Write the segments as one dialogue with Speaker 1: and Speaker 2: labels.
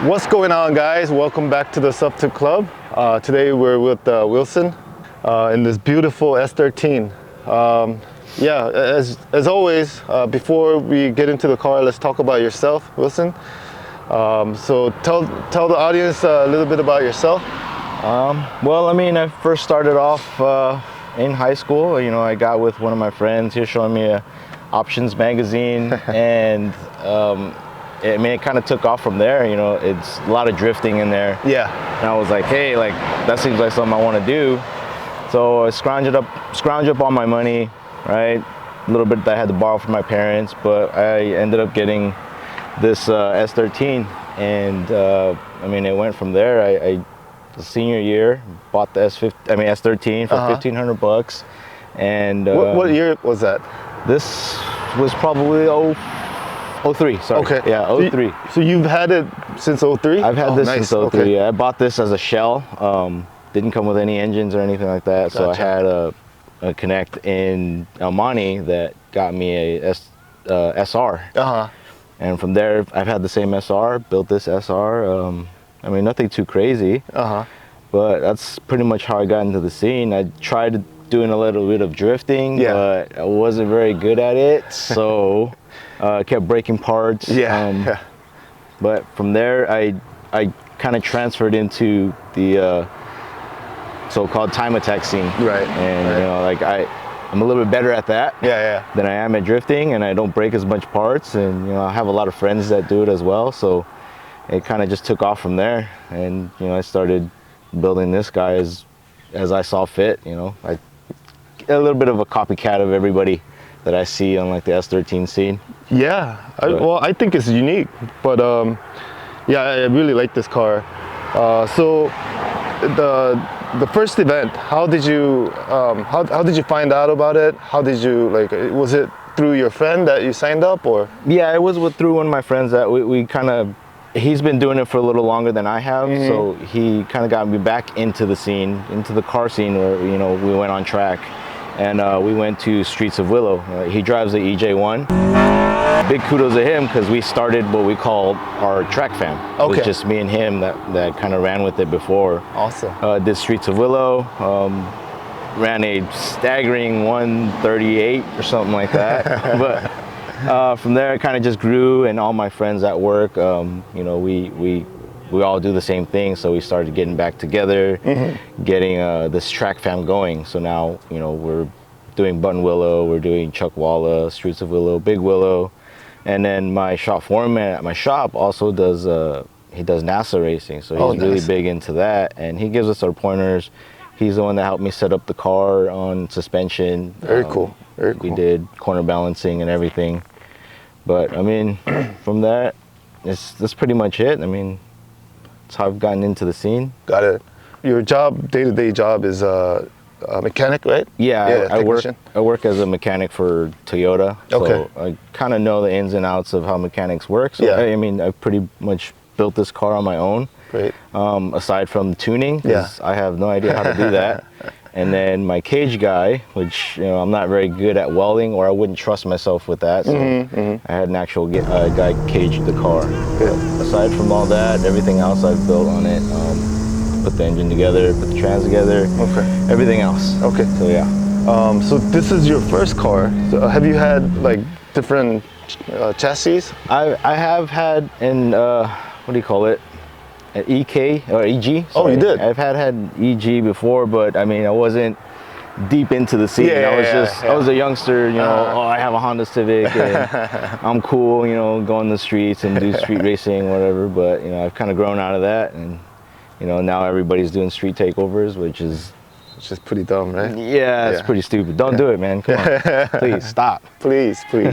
Speaker 1: What's going on, guys? Welcome back to the s13 Club. Today we're with Wilson in this beautiful S13. Yeah, as always, before we get into the car, let's talk about yourself, Wilson. So tell the audience a little bit about yourself.
Speaker 2: Well, I mean, I first started off in high school. You know, I got with one of my friends. He was showing me a options magazine, and it kind of took off from there. You know, it's a lot of drifting in there.
Speaker 1: Yeah.
Speaker 2: And I was like, hey, like that seems like something I want to do. So I scrounged up all my money, right? A little bit that I had to borrow from my parents, but I ended up getting this S13, and I mean, it went from there. I the senior year bought the S13 for $1,500, and
Speaker 1: what year was that?
Speaker 2: This was probably 03. Sorry.
Speaker 1: Okay.
Speaker 2: Yeah, 03.
Speaker 1: So you've had it since 03?
Speaker 2: I've had this
Speaker 1: nice.
Speaker 2: since 03.
Speaker 1: Okay.
Speaker 2: Yeah, I bought this as a shell. Didn't come with any engines or anything like that. So
Speaker 1: Gotcha.
Speaker 2: I had a Connect in El Monte that got me a SR. And from there, I've had the same SR. Built this SR. I mean, nothing too crazy. But that's pretty much how I got into the scene. I tried doing a little bit of drifting, but I wasn't very good at it. So I kept breaking parts. But from there, I kind of transferred into the so-called time attack scene.
Speaker 1: Right.
Speaker 2: And you know, like I'm a little bit better at that than I am at drifting, and I don't break as much parts. And you know, I have a lot of friends that do it as well. So it kind of just took off from there. And you know, I started building this guy as I saw fit. You know, I a little bit of a copycat of everybody that I see on like the S13 scene.
Speaker 1: Yeah, well, I think it's unique, but yeah, I really like this car. So the first event, how did you find out about it? How did you, like, was it through your friend that you signed up, or?
Speaker 2: Yeah, it was through one of my friends that we kind of, he's been doing it for a little longer than I have, so he kind of got me back into the scene, into the car scene, where, you know, we went on track. And we went to Streets of Willow. He drives the EJ1. Big kudos to him, because we started what we call our track fam. It was just me and him that kind of ran with it before.
Speaker 1: Awesome.
Speaker 2: Did Streets of Willow, ran a staggering 138 or something like that. But from there, it kind of just grew, and all my friends at work, you know, we all do the same thing, so we started getting back together, getting this track fam going. So now, you know, we're doing Button Willow, we're doing Chuckwalla, Streets of Willow, Big Willow, and then my shop foreman at my shop also does he does NASA racing, so he's really big into that, and he gives us our pointers. He's the one that helped me set up the car on suspension.
Speaker 1: Very cool. Very cool.
Speaker 2: We did corner balancing and everything, but I mean, from that, that's pretty much it. I mean, that's how I've gotten into the scene.
Speaker 1: Got it. Your job, day-to-day job, is a mechanic, right?
Speaker 2: Yeah, I work as a mechanic for Toyota. So I kind of know the ins and outs of how mechanics work. So I mean, I pretty much built this car on my own.
Speaker 1: Great.
Speaker 2: Aside from tuning, because I have no idea how to do that. And then my cage guy, which, you know, I'm not very good at welding, or I wouldn't trust myself with that. So I had an actual guy cage the car. Aside from all that, everything else I've built on it. Put the engine together, put the trans together, everything else. So yeah. So this is your first car. So have you had like different chassis? I have had what do you call it? An EK or EG. Sorry.
Speaker 1: Oh, you did?
Speaker 2: I've had EG before, but I mean, I wasn't deep into the scene. I was a youngster, you know, oh, I have a Honda Civic, and I'm cool, you know, go on the streets and do street racing, whatever. But, you know, I've kind of grown out of that, and, you know, now everybody's doing street takeovers, which is
Speaker 1: pretty dumb, right?
Speaker 2: Yeah, it's pretty stupid. Don't do it, man. Come on. Please, stop.
Speaker 1: Please. Take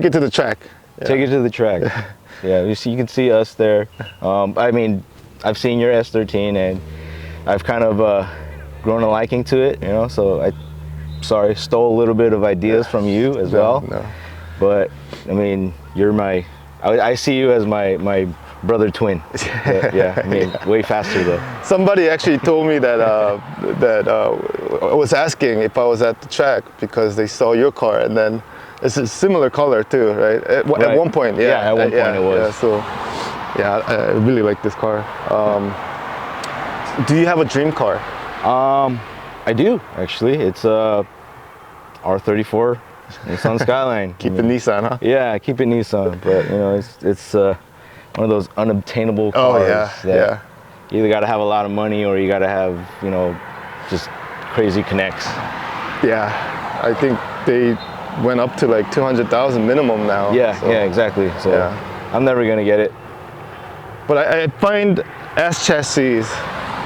Speaker 1: it to the track.
Speaker 2: Take it to the track. Yeah, you can see us there. I mean, I've seen your S13, and I've kind of grown a liking to it, you know, so I stole a little bit of ideas from you as well. But I mean, I see you as my brother twin. But, yeah, I mean, way faster though.
Speaker 1: Somebody actually told me that was asking if I was at the track because they saw your car, and then it's a similar color too, right? At one point,
Speaker 2: yeah, at one point it was.
Speaker 1: Yeah, so Yeah, I really like this car. Do you have a dream car?
Speaker 2: I do actually. It's a R34 Nissan Skyline.
Speaker 1: Keep it Nissan, huh?
Speaker 2: Yeah, keep it Nissan, but you know, it's one of those unobtainable
Speaker 1: Oh
Speaker 2: cars
Speaker 1: yeah,
Speaker 2: that
Speaker 1: yeah.
Speaker 2: you either got to have a lot of money or you got to have, you know, just crazy connects.
Speaker 1: Yeah, I think they went up to like 200,000 minimum now.
Speaker 2: Yeah,
Speaker 1: so,
Speaker 2: yeah, exactly. So
Speaker 1: yeah.
Speaker 2: I'm never gonna get it.
Speaker 1: But I find S chassis,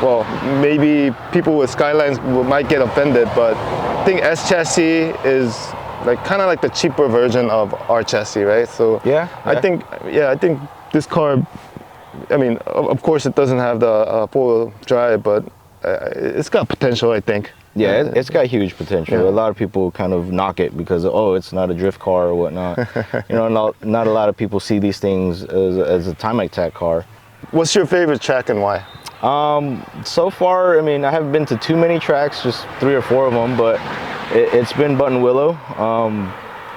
Speaker 1: well, maybe people with Skylines might get offended, but I think S chassis is like kind of like the cheaper version of R chassis, right? So
Speaker 2: Yeah,
Speaker 1: I think this car, I mean, of course it doesn't have the four-wheel drive, but it's got potential, I think.
Speaker 2: Yeah, it's got huge potential.
Speaker 1: Yeah.
Speaker 2: A lot of people kind of knock it because, oh, it's not a drift car or whatnot. You know, not a lot of people see these things as a timeattack car.
Speaker 1: What's your favorite track and why?
Speaker 2: So far, I mean, I haven't been to too many tracks, just 3 or 4 of them, but it's been Buttonwillow,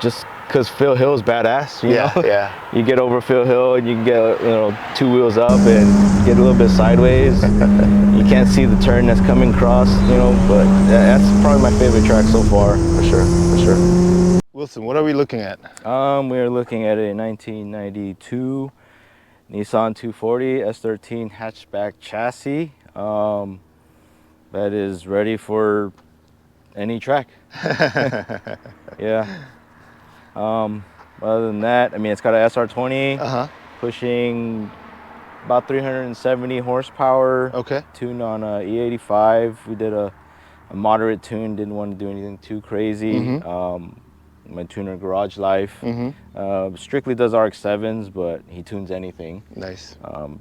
Speaker 2: just because Phil Hill's badass, you know?
Speaker 1: Yeah.
Speaker 2: You get over Phil Hill and you can get, you know, 2 wheels up and get a little bit sideways. You can't see the turn that's coming across, you know, but that's probably my favorite track so far.
Speaker 1: For sure, for sure. Wilson, what are we looking at?
Speaker 2: We are looking at a 1992 Nissan 240 S13 hatchback chassis that is ready for any track. Yeah. Other than that, I mean, it's got a SR20 pushing about 370 horsepower.
Speaker 1: Okay.
Speaker 2: Tuned on a E85. We did a moderate tune. Didn't want to do anything too crazy. My tuner Garage Life strictly does RX-7s, but he tunes anything.
Speaker 1: Nice.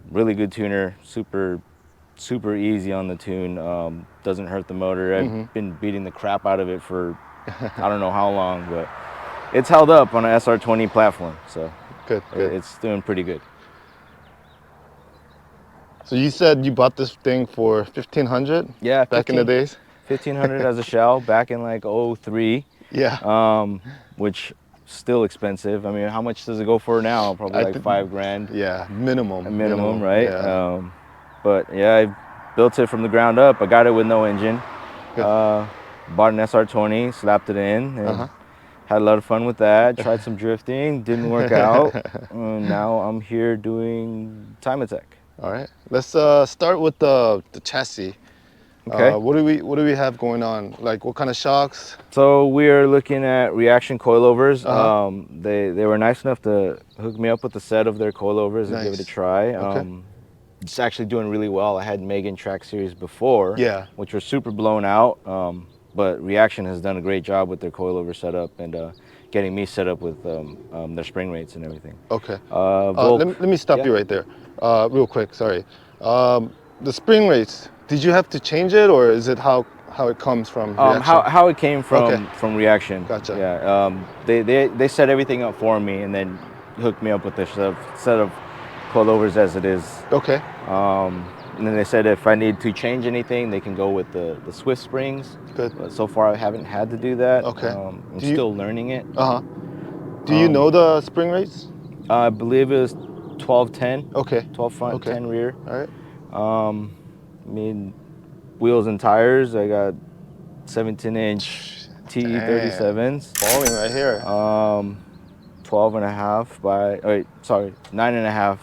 Speaker 2: Really good tuner. Super easy on the tune. Doesn't hurt the motor. I've been beating the crap out of it for I don't know how long, but it's held up on an SR20 platform, so
Speaker 1: good.
Speaker 2: It's doing pretty good.
Speaker 1: So you said you bought this thing for 1,500?
Speaker 2: Yeah,
Speaker 1: back in the days.
Speaker 2: 1,500 as a shell back in like 03.
Speaker 1: Yeah.
Speaker 2: Which still expensive. I mean, how much does it go for now? Probably like $5,000.
Speaker 1: Yeah, minimum.
Speaker 2: A minimum, right?
Speaker 1: Yeah.
Speaker 2: But yeah, I built it from the ground up. I got it with no engine. Bought an SR20, slapped it in, and had a lot of fun with that. Tried some drifting, didn't work out. And now I'm here doing timeattack.
Speaker 1: All right, let's start with the chassis.
Speaker 2: Okay.
Speaker 1: What do we have going on? Like, what kind of shocks?
Speaker 2: So we are looking at reaction coilovers. They were nice enough to hook me up with a set of their coilovers and give it a try. It's actually doing really well. I had Megan track series before, which were super blown out. But Reaction has done a great job with their coilover setup and getting me set up with their spring rates and everything.
Speaker 1: Okay. Let me stop you right there, real quick. Sorry. The spring rates. Did you have to change it, or is it how it comes from Reaction?
Speaker 2: How it came from Reaction.
Speaker 1: Gotcha.
Speaker 2: Yeah. They set everything up for me and then hooked me up with this set of coilovers as it is.
Speaker 1: Okay.
Speaker 2: And then they said if I need to change anything, they can go with the Swift springs.
Speaker 1: Good.
Speaker 2: But so far, I haven't had to do that.
Speaker 1: Okay.
Speaker 2: I'm still learning it.
Speaker 1: Do you know the spring rates?
Speaker 2: I believe it was 12-10.
Speaker 1: Okay.
Speaker 2: 12 front, 10 rear.
Speaker 1: All right.
Speaker 2: I mean, wheels and tires, I got 17-inch TE37s.
Speaker 1: Falling right here.
Speaker 2: 12 and a half by, 9.5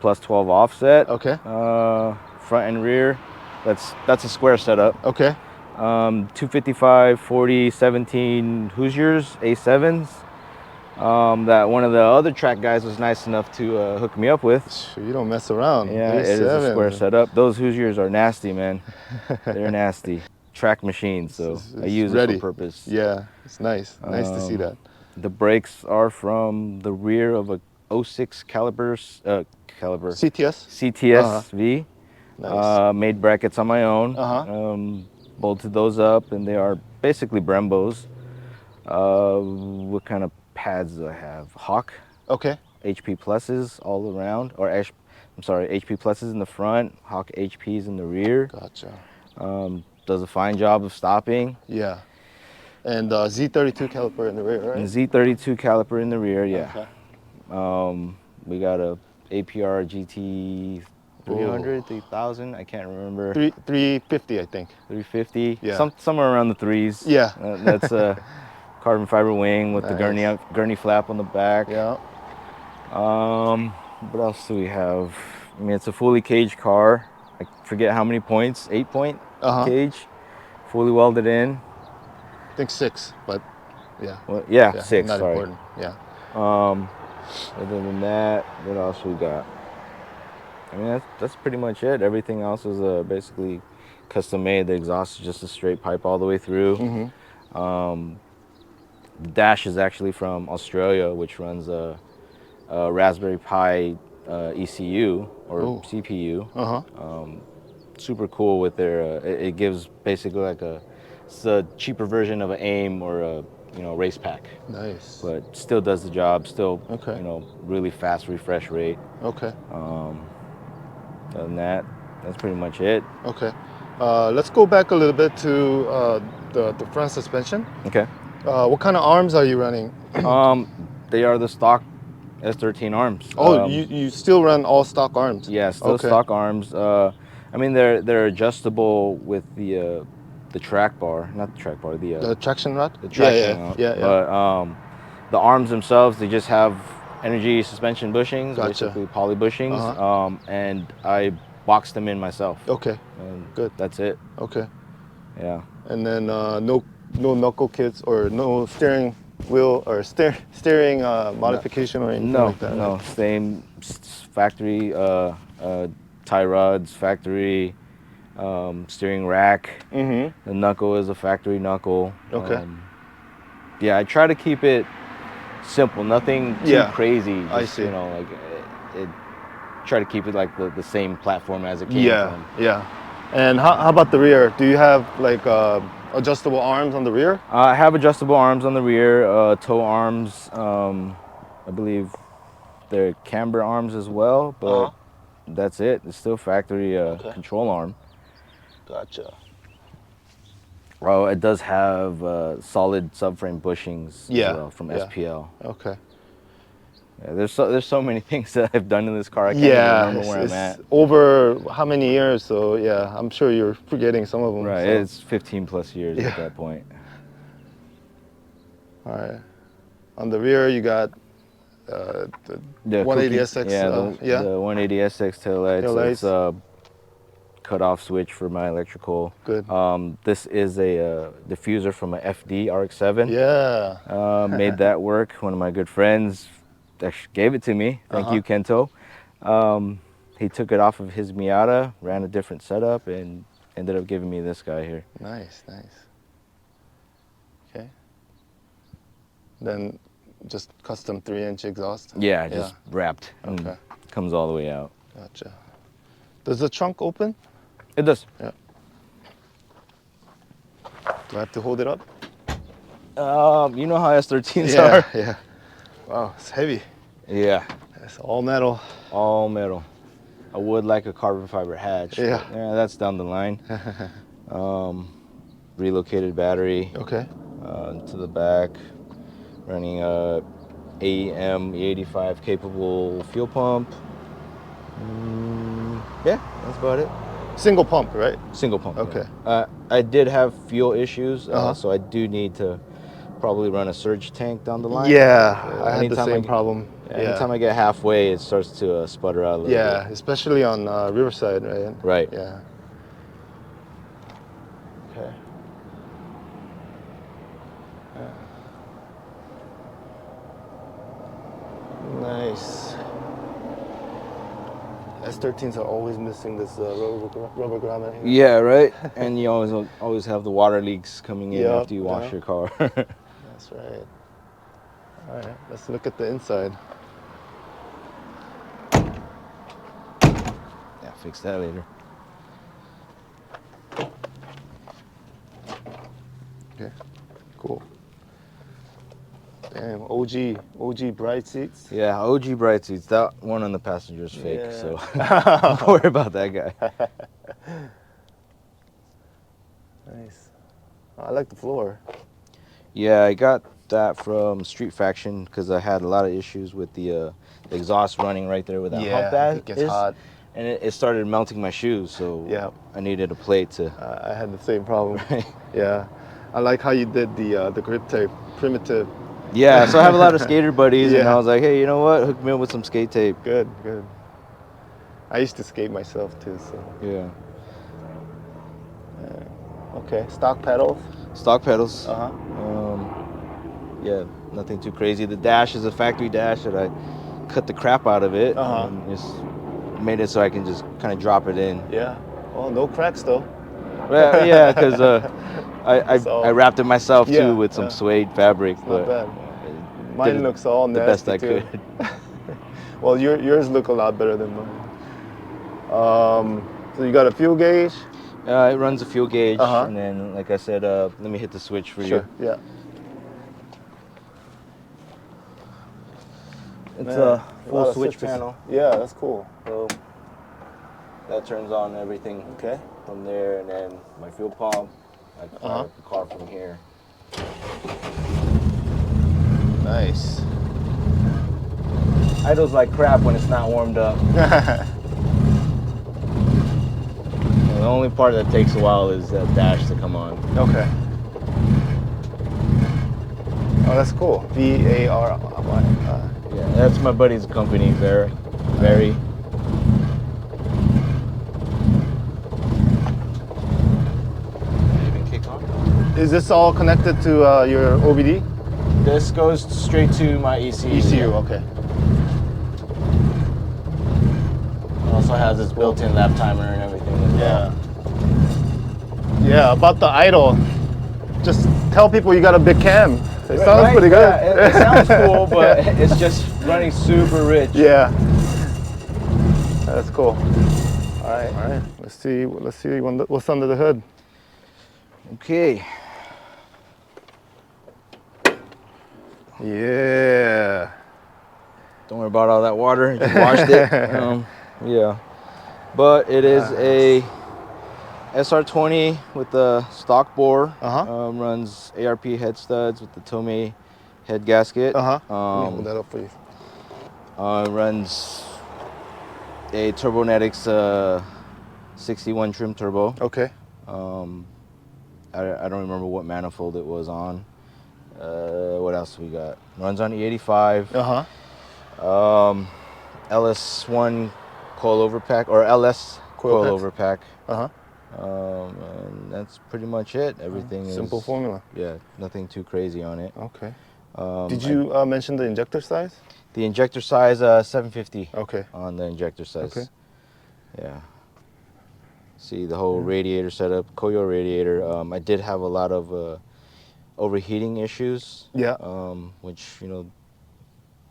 Speaker 2: plus 12 offset.
Speaker 1: Okay.
Speaker 2: Front and rear, that's a square setup.
Speaker 1: Okay.
Speaker 2: 255, 40, 17 Hoosiers, A7s. That one of the other track guys was nice enough to hook me up with.
Speaker 1: You don't mess around.
Speaker 2: Yeah, it is a square setup. Those Hoosiers are nasty, man. They're nasty. Track machines, so I use it for purpose.
Speaker 1: Yeah, it's nice. Nice to see that.
Speaker 2: The brakes are from the rear of a 06 caliber CTS V.
Speaker 1: Nice.
Speaker 2: Made brackets on my own. Bolted those up, and they are basically Brembos. What kind of pads do I have? Hawk.
Speaker 1: Okay.
Speaker 2: HP pluses all around, HP pluses in the front, Hawk HPs in the rear.
Speaker 1: Gotcha.
Speaker 2: Does a fine job of stopping.
Speaker 1: Yeah. And Z32 caliper in the rear, right?
Speaker 2: And Z32 caliper in the rear, yeah.
Speaker 1: Okay.
Speaker 2: We got a APR GT 300, 3000. I can't remember.
Speaker 1: 350, I think.
Speaker 2: 350.
Speaker 1: Yeah.
Speaker 2: Somewhere around the threes.
Speaker 1: Yeah.
Speaker 2: That's a carbon fiber wing with the
Speaker 1: Nice.
Speaker 2: gurney flap on the back.
Speaker 1: Yeah.
Speaker 2: What else do we have? I mean, it's a fully caged car. I forget how many points. 8-point cage, fully welded in.
Speaker 1: I think 6, but yeah.
Speaker 2: Well, yeah,
Speaker 1: Yeah,
Speaker 2: 6.
Speaker 1: not
Speaker 2: Sorry.
Speaker 1: important. Yeah.
Speaker 2: Other than that, what else we got? I mean, that's pretty much it. Everything else is basically custom made. The exhaust is just a straight pipe all the way through. The dash is actually from Australia, which runs a Raspberry Pi ECU or CPU. Super cool with their. It gives basically like it's a cheaper version of an AIM or a race pack.
Speaker 1: Nice.
Speaker 2: But still does the job. Still
Speaker 1: Okay.
Speaker 2: really fast refresh rate.
Speaker 1: Okay.
Speaker 2: Other than that, that's pretty much it.
Speaker 1: Okay. Let's go back a little bit to the front suspension.
Speaker 2: Okay.
Speaker 1: What kind of arms are you running?
Speaker 2: They are the stock S13 arms.
Speaker 1: Oh, you still run all stock arms?
Speaker 2: Yeah, still stock arms. I mean, they're adjustable with the track bar, not the track bar,
Speaker 1: The traction rod?
Speaker 2: the traction rod.
Speaker 1: Yeah.
Speaker 2: But the arms themselves, they just have energy suspension bushings,
Speaker 1: Gotcha.
Speaker 2: basically poly bushings, and I boxed them in myself.
Speaker 1: Okay.
Speaker 2: And
Speaker 1: Good.
Speaker 2: That's it.
Speaker 1: Okay.
Speaker 2: Yeah.
Speaker 1: And then no knuckle kits or no steering wheel or steering modification or anything like that?
Speaker 2: No, same factory tie rods, factory steering rack. The knuckle is a factory knuckle.
Speaker 1: Okay.
Speaker 2: Yeah, I try to keep it simple, nothing too crazy. Just,
Speaker 1: I see.
Speaker 2: Try to keep it like the same platform as it came from.
Speaker 1: Yeah. And how about the rear? Do you have like adjustable arms on the rear?
Speaker 2: I have adjustable arms on the rear, tow arms. I believe they're camber arms as well, but that's it. It's still factory control arm.
Speaker 1: Gotcha.
Speaker 2: Oh, it does have solid subframe bushings as well from SPL.
Speaker 1: Okay.
Speaker 2: Yeah, there's so many things that I've done in this car. I can't even remember where I'm at.
Speaker 1: Over how many years? So yeah, I'm sure you're forgetting some of them.
Speaker 2: Right,
Speaker 1: so.
Speaker 2: it's 15 plus years at that point.
Speaker 1: All right. On the rear, you got the 180SX.
Speaker 2: The 180SX taillights. It's a cutoff switch for my electrical.
Speaker 1: Good.
Speaker 2: This is a diffuser from a FD RX-7.
Speaker 1: Yeah.
Speaker 2: Made that work. One of my good friends actually gave it to me. Thank you, Kento. He took it off of his Miata, ran a different setup, and ended up giving me this guy here.
Speaker 1: Nice. Okay. Then just custom 3-inch exhaust?
Speaker 2: Yeah, just wrapped.
Speaker 1: Okay.
Speaker 2: Comes all the way out.
Speaker 1: Gotcha. Does the trunk open?
Speaker 2: It does.
Speaker 1: Yeah. Do I have to hold it up?
Speaker 2: You know how S13s are?
Speaker 1: Yeah. Wow, it's heavy.
Speaker 2: Yeah.
Speaker 1: It's all metal.
Speaker 2: All metal. I would like a carbon fiber hatch.
Speaker 1: Yeah.
Speaker 2: Yeah, that's down the line. Relocated battery.
Speaker 1: Okay.
Speaker 2: To the back. Running a AEM E85 capable fuel pump. Yeah, that's about it.
Speaker 1: Single pump, right?
Speaker 2: Single pump.
Speaker 1: Okay.
Speaker 2: Yeah. I did have fuel issues, so I do need to probably run a surge tank down the line.
Speaker 1: Yeah, I had the same problem.
Speaker 2: Anytime I get halfway, it starts to sputter out a little bit.
Speaker 1: Yeah, especially on Riverside, right?
Speaker 2: Right.
Speaker 1: Yeah. Okay. Nice. S13s are always missing this rubber grommet here.
Speaker 2: Yeah, right. And you always have the water leaks coming in after you wash your car.
Speaker 1: That's right. All right, let's look at the inside.
Speaker 2: Yeah, fix that later.
Speaker 1: Okay, cool. Damn, OG bright seats.
Speaker 2: Yeah, OG bright seats. That one on the passenger is fake, so don't worry about that guy.
Speaker 1: Nice. I like the floor.
Speaker 2: Yeah, I got that from Street Faction because I had a lot of issues with the exhaust running right there where that hump
Speaker 1: it gets hot.
Speaker 2: and it started melting my shoes. So
Speaker 1: Yeah.
Speaker 2: I needed a plate to.
Speaker 1: I had the same problem.
Speaker 2: Right.
Speaker 1: Yeah. I like how you did the grip tape, primitive.
Speaker 2: Yeah, so I have a lot of skater buddies, and I
Speaker 1: Yeah.
Speaker 2: was like, hey, you know what? Hook me up with some skate tape.
Speaker 1: Good, good. I used to skate myself too, so.
Speaker 2: Yeah.
Speaker 1: Okay, stock pedals.
Speaker 2: Stock pedals.
Speaker 1: Uh-huh.
Speaker 2: Yeah, nothing too crazy. The dash is a factory dash that I cut the crap out of it.
Speaker 1: Uh-huh.
Speaker 2: And just made it so I can just kind of drop it in.
Speaker 1: Yeah. Oh, no cracks though.
Speaker 2: Well, yeah, because I wrapped it myself
Speaker 1: Yeah,
Speaker 2: too with some
Speaker 1: yeah.
Speaker 2: suede fabric.
Speaker 1: It's
Speaker 2: but
Speaker 1: not bad. Mine looks all
Speaker 2: the
Speaker 1: nasty
Speaker 2: best I
Speaker 1: too.
Speaker 2: could.
Speaker 1: Well, yours look a lot better than mine. So you got a fuel gauge?
Speaker 2: It runs a fuel gauge,
Speaker 1: Uh-huh.
Speaker 2: and then, like I said, let me hit the switch for
Speaker 1: Sure.
Speaker 2: you.
Speaker 1: Yeah.
Speaker 2: It's
Speaker 1: Man,
Speaker 2: a
Speaker 1: lot
Speaker 2: full
Speaker 1: of
Speaker 2: switch
Speaker 1: switches.
Speaker 2: panel.
Speaker 1: Yeah, that's cool.
Speaker 2: So that turns on everything
Speaker 1: Okay.
Speaker 2: from there, and then my fuel pump. I can fire up the car from here.
Speaker 1: Nice.
Speaker 2: Idles like crap when it's not warmed up. The only part that takes a while is that dash to come on.
Speaker 1: Okay. Oh, that's cool. VARY.
Speaker 2: Yeah, that's my buddy's company, Very.
Speaker 1: Is this all connected to your OBD?
Speaker 2: This goes straight to my ECU.
Speaker 1: ECU, okay.
Speaker 2: It also has its built-in lap timer and everything as well.
Speaker 1: Yeah, about the idle. Just tell people you got a big cam. It sounds
Speaker 2: Right?
Speaker 1: pretty good.
Speaker 2: Yeah, it sounds cool, but it's just running super rich.
Speaker 1: Yeah. That's cool. All right. Let's see what's under the hood.
Speaker 2: Okay.
Speaker 1: Yeah.
Speaker 2: Don't worry about all that water. Just washed it. Yeah. But it is a SR20 with the stock bore. Runs ARP head studs with the Tomei head gasket.
Speaker 1: Let me hold that up for you.
Speaker 2: Runs a Turbonetics 61 trim turbo.
Speaker 1: Okay.
Speaker 2: I don't remember what manifold it was on. What else we got? Runs on E85. LS1 coilover pack, or LS coilover pack. And that's pretty much it. Everything is
Speaker 1: simple formula.
Speaker 2: Yeah, nothing too crazy on it.
Speaker 1: Okay. Did you mention the injector size?
Speaker 2: The injector size 750.
Speaker 1: Okay.
Speaker 2: On the injector size.
Speaker 1: Okay.
Speaker 2: Yeah. See the whole radiator setup, Koyo radiator. I did have a lot of overheating issues.
Speaker 1: Yeah.
Speaker 2: Which you're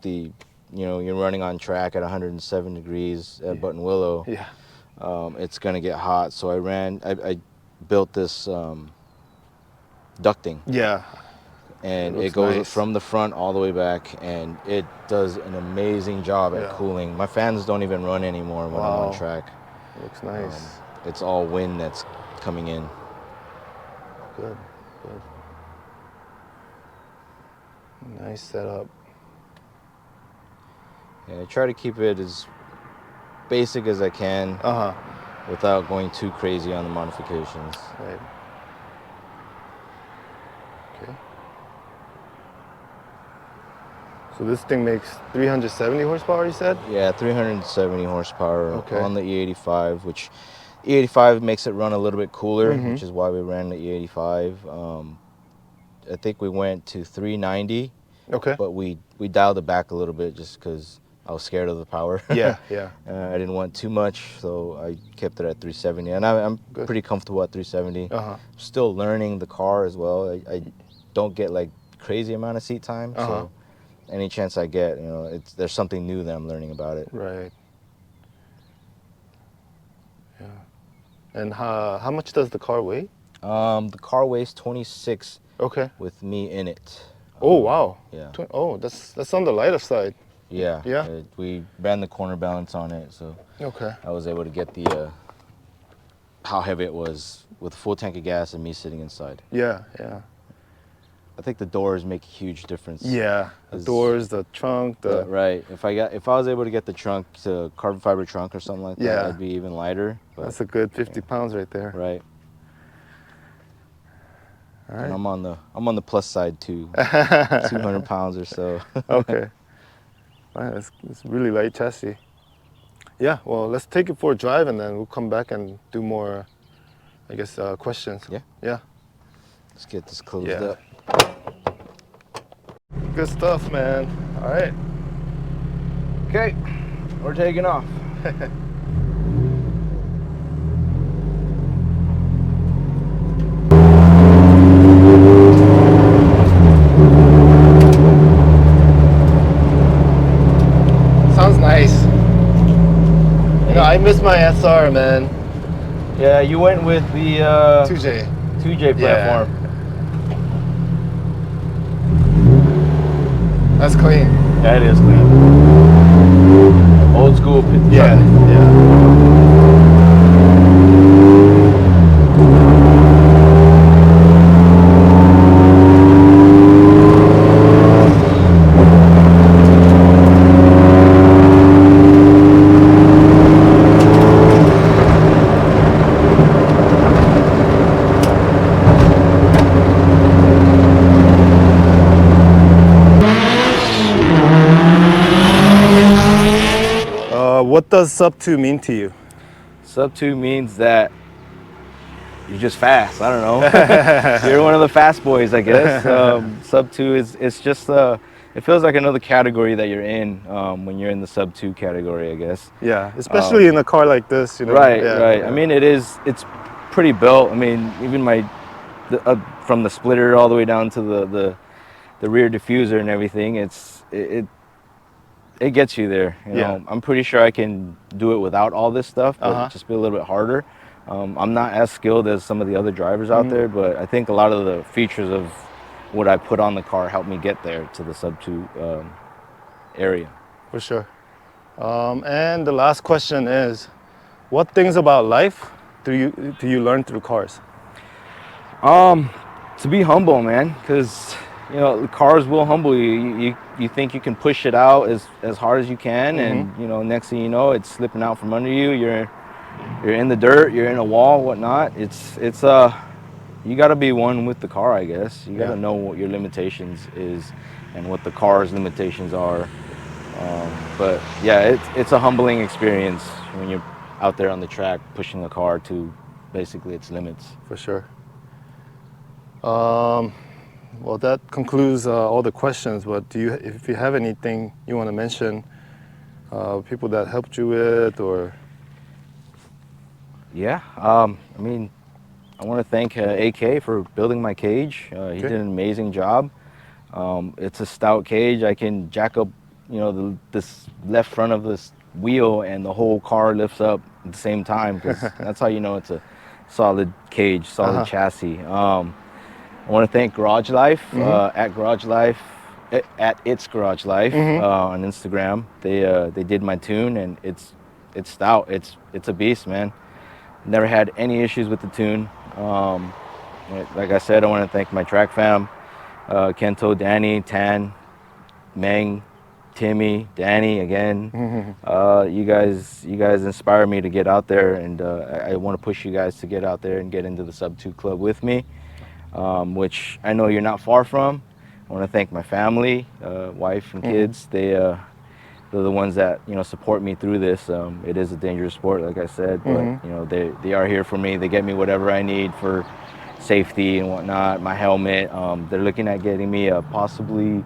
Speaker 2: running on track at 107 degrees at Button Willow.
Speaker 1: Yeah.
Speaker 2: It's gonna get hot, so I built this ducting.
Speaker 1: Yeah.
Speaker 2: And
Speaker 1: It
Speaker 2: it goes
Speaker 1: nice.
Speaker 2: from the front all the way back, and it does an amazing job at cooling. My fans don't even run anymore when I'm on track.
Speaker 1: It looks nice.
Speaker 2: It's all wind that's coming in.
Speaker 1: Good. Nice setup.
Speaker 2: Yeah, I try to keep it as basic as I can without going too crazy on the modifications.
Speaker 1: Right. Okay. So this thing makes 370 horsepower, you said?
Speaker 2: Yeah, 370 horsepower
Speaker 1: Okay.
Speaker 2: on the E85, which E85 makes it run a little bit cooler, which is why we ran the E85. I think we went to 390.
Speaker 1: Okay.
Speaker 2: But we dialed it back a little bit just because I was scared of the power.
Speaker 1: Yeah.
Speaker 2: I didn't want too much, so I kept it at 370. And I'm pretty comfortable at 370. Still learning the car as well. I don't get like crazy amount of seat time, so any chance I get, there's something new that I'm learning about it.
Speaker 1: Right. Yeah. And how much does the car weigh?
Speaker 2: The car weighs 26.
Speaker 1: Okay.
Speaker 2: With me in it.
Speaker 1: Oh wow.
Speaker 2: Yeah.
Speaker 1: That's on the lighter side.
Speaker 2: Yeah.
Speaker 1: Yeah.
Speaker 2: We ran the corner balance on it, so
Speaker 1: Okay.
Speaker 2: I was able to get the how heavy it was with a full tank of gas and me sitting inside.
Speaker 1: Yeah.
Speaker 2: I think the doors make a huge difference.
Speaker 1: Yeah, the doors, the trunk, the
Speaker 2: right. If I was able to get the trunk to carbon fiber trunk or something like that,
Speaker 1: Yeah.
Speaker 2: I'd be even lighter. But,
Speaker 1: that's a good 50 pounds right there.
Speaker 2: right.
Speaker 1: All
Speaker 2: And
Speaker 1: right.
Speaker 2: I'm on the plus side too, 200 pounds or so.
Speaker 1: Okay. Wow, it's really light chassis. Yeah, well, let's take it for a drive and then we'll come back and do more, I guess, questions.
Speaker 2: Yeah.
Speaker 1: Yeah.
Speaker 2: Let's get this closed
Speaker 1: Yeah.
Speaker 2: up.
Speaker 1: Good stuff, man. All right.
Speaker 2: Okay, we're taking off.
Speaker 1: Sounds nice. You know, I miss my SR, man.
Speaker 2: Yeah, you went with the
Speaker 1: 2J.
Speaker 2: 2J platform.
Speaker 1: That's clean.
Speaker 2: Yeah, it is clean. Old school pit truck.
Speaker 1: Yeah. What does sub 2 mean to you?
Speaker 2: Sub 2 means that you're just fast. I don't know. You're one of the fast boys, I guess. Sub 2 it's just it feels like another category that you're in when you're in the sub 2 category, I guess.
Speaker 1: Yeah, especially in a car like this, you know.
Speaker 2: Right,
Speaker 1: yeah,
Speaker 2: right.
Speaker 1: Yeah.
Speaker 2: I mean, it's pretty built. I mean, even from the splitter all the way down to the rear diffuser and everything, it gets you there. You know,
Speaker 1: Yeah.
Speaker 2: I'm pretty sure I can do it without all this stuff, but just be a little bit harder. I'm not as skilled as some of the other drivers out there, but I think a lot of the features of what I put on the car helped me get there to the sub 2 area.
Speaker 1: For sure. And the last question is, what things about life do you learn through cars?
Speaker 2: To be humble, man, because you know the cars will humble you. You think you can push it out as hard as you can, and you know next thing you know it's slipping out from under you. You're in the dirt, you're in a wall, whatnot. It's you got to be one with the car, I guess. You got to know what your limitations is and what the car's limitations are. But yeah, it's a humbling experience when you're out there on the track pushing a car to basically its limits.
Speaker 1: For sure. Well, that concludes all the questions. But if you have anything you want to mention, people that helped you with, or
Speaker 2: Yeah, I mean, I want to thank AK for building my cage. He did an amazing job. It's a stout cage. I can jack up, you know, this left front of this wheel, and the whole car lifts up at the same time. Because that's how you know it's a solid cage, solid chassis. I want to thank Garage Life at Garage Life, at It's Garage Life on Instagram. They did my tune, and it's stout. It's a beast, man. Never had any issues with the tune. Like I said, I want to thank my track fam, Kento, Danny, Tan, Meng, Timmy, Danny again. You guys inspire me to get out there, and I want to push you guys to get out there and get into the Sub 2 Club with me, which I know you're not far from. I want to thank my family, wife and kids. They're the ones that support me through this. It is a dangerous sport, like I said, but they are here for me. They get me whatever I need for safety and whatnot. My helmet. They're looking at getting me possibly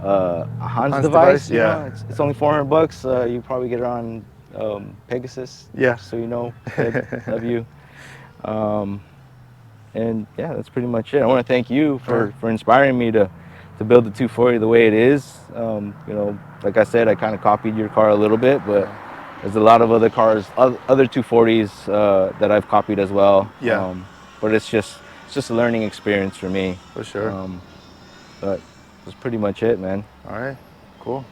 Speaker 2: a Hans device.
Speaker 1: Yeah,
Speaker 2: it's only $400. You probably get it on Pegasus.
Speaker 1: Yeah.
Speaker 2: So love you. And yeah, that's pretty much it. I want to thank you for inspiring me to build the 240 the way it is. Like I said, I kind of copied your car a little bit, but there's a lot of other cars, other 240s that I've copied as well.
Speaker 1: Yeah.
Speaker 2: But it's just a learning experience for me.
Speaker 1: For sure.
Speaker 2: But that's pretty much it, man.
Speaker 1: All right, cool.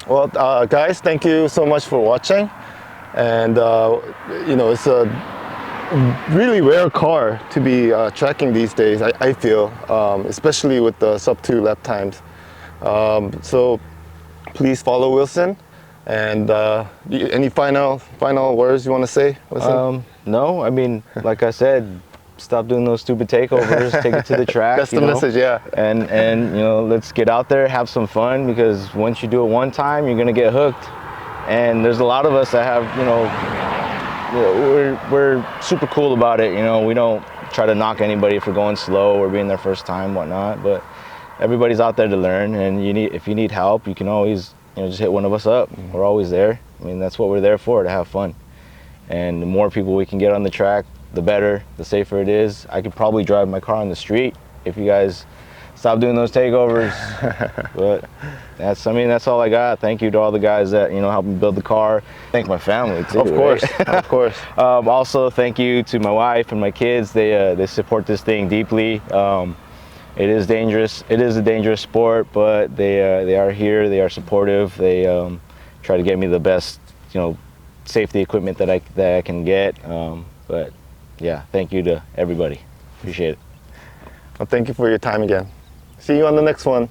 Speaker 1: Well, guys, thank you so much for watching. And it's really rare car to be tracking these days, I feel, especially with the sub 2 lap times. So please follow Wilson. And any final words you want to say, Wilson?
Speaker 2: No, I mean, like I said, stop doing those stupid takeovers, take it to the track.
Speaker 1: That's the message, yeah.
Speaker 2: And let's get out there, have some fun, because once you do it one time, you're gonna get hooked. And there's a lot of us that have, we're super cool about it. We don't try to knock anybody for going slow or being their first time, whatnot. But everybody's out there to learn, and if you need help, you can always just hit one of us up. We're always there. I mean, that's what we're there for, to have fun. And the more people we can get on the track, the better, the safer it is. I could probably drive my car on the street if you guys stop doing those takeovers. But that's all I got. Thank you to all the guys that helped me build the car. Thank my family too.
Speaker 1: Of course,
Speaker 2: right?
Speaker 1: of course.
Speaker 2: Also, thank you to my wife and my kids. They support this thing deeply. It is dangerous. It is a dangerous sport, but they are here. They are supportive. They try to get me the best safety equipment that I can get. But yeah, thank you to everybody. Appreciate it.
Speaker 1: Well, thank you for your time again. See you on the next one.